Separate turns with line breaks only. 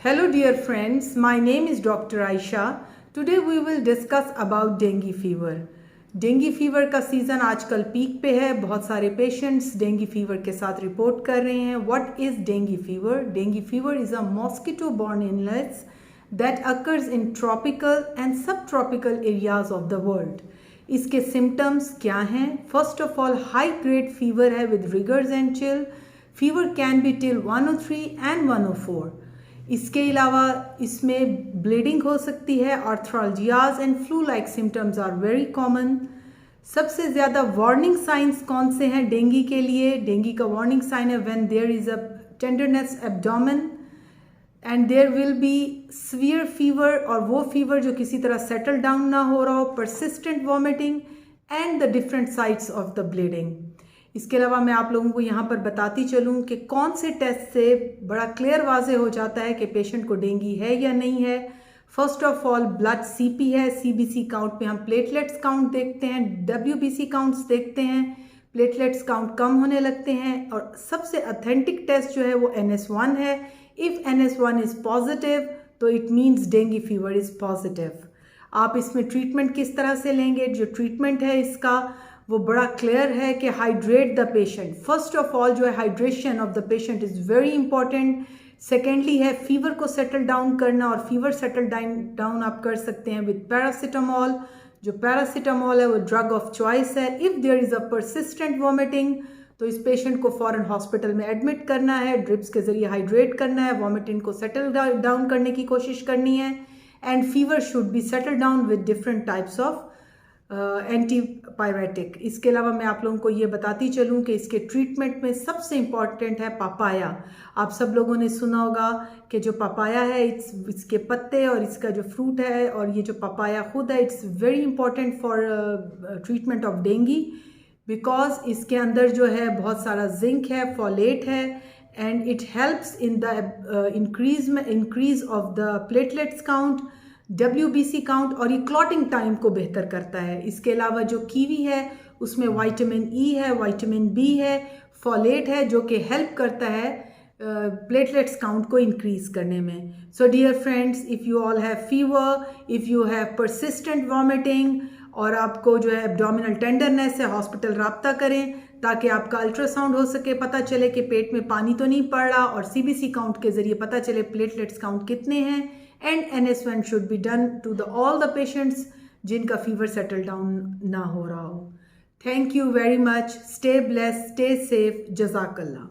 Hello dear friends, my name is Dr. Aisha. Today we will discuss about dengue fever. Dinghy fever का season आजकल peak पे है. बहुत सारे patients dinghy fever के साथ रिपोर्ट कर रहे हैं. What is dinghy fever? Dinghy fever is a mosquito borne illness that occurs in tropical and subtropical areas of the world. इसके symptoms क्या हैं? First of all, high grade fever है with rigors and chill. Fever can be till 103 and 104. इसके अलावा इसमें bleeding हो सकती है. Arthralgias and flu like symptoms are very common. सबसे ज़्यादा वार्निंग साइंस कौन से हैं डेंगी के लिए? डेंगी का वार्निंग साइन है when there is a tenderness abdomen and there will be severe fever, और वो फीवर जो किसी तरह सेटल डाउन ना हो रहा हो, persistent vomiting and the different sites of the bleeding. इसके अलावा मैं आप लोगों को यहाँ पर बताती चलूँ कि कौन से टेस्ट से बड़ा क्लियर वाज़े हो जाता है कि पेशेंट को डेंगी है या नहीं है. First of all blood CP है. सीबीसी काउंट में हम प्लेटलेट्स काउंट देखते हैं, डब्ल्यूबीसी काउंट्स देखते हैं. प्लेटलेट्स काउंट कम होने लगते हैं. और सबसे ऑथेंटिक टेस्ट जो है वो NS1 है. इफ़ NS1 इज़ पॉजिटिव तो it means dinghy fever is positive. आप इसमें ट्रीटमेंट किस तरह से लेंगे? जो ट्रीटमेंट है इसका वो बड़ा क्लियर है कि hydrate the patient. First of all जो है hydration of the patient is very important. Secondly है फीवर को सेटल डाउन करना, और फीवर सेटल डाउन आप कर सकते हैं विद पैरासीटामोल. जो पैरासीटामोल है वो ड्रग ऑफ चॉइस है. If there is a persistent vomiting तो इस पेशेंट को फ़ौरन हॉस्पिटल में एडमिट करना है. ड्रिप्स के ज़रिए हाइड्रेट करना है, वॉमिटिंग को सेटल डाउन करने की कोशिश करनी है. And fever should be settle down with different types of antipyretic. इसके अलावा मैं आप लोगों को ये बताती चलूँ कि इसके ट्रीटमेंट में सबसे इम्पॉर्टेंट है पपाया. आप सब लोगों ने सुना होगा कि जो पपाया है इसके पत्ते और इसका जो फ्रूट है, और ये जो पपाया खुद है, it's very important for treatment of dinghy, because इसके अंदर जो है बहुत सारा जिंक है, फॉलेट है, and it helps in the increase of the platelets count, WBC count, और ये क्लॉटिंग टाइम को बेहतर करता है. इसके अलावा जो कीवी है उसमें विटामिन E है, विटामिन B है, फॉलेट है, जो कि हेल्प करता है प्लेटलेट्स काउंट को इंक्रीज करने में. So dear friends, if you all have fever, if you have persistent vomiting, और आपको जो है एब्डोमिनल टेंडरनेस है, हॉस्पिटल राब्ता करें ताकि आपका अल्ट्रासाउंड हो सके, पता चले कि पेट में पानी तो नहीं पड़ रहा, और CBC काउंट के ज़रिए पता चले प्लेटलेट्स काउंट कितने हैं. And NS1 should be done to all the patients जिनका fever settle down ना हो रहा हो. Thank you very much. Stay blessed, stay safe. Jazakallah.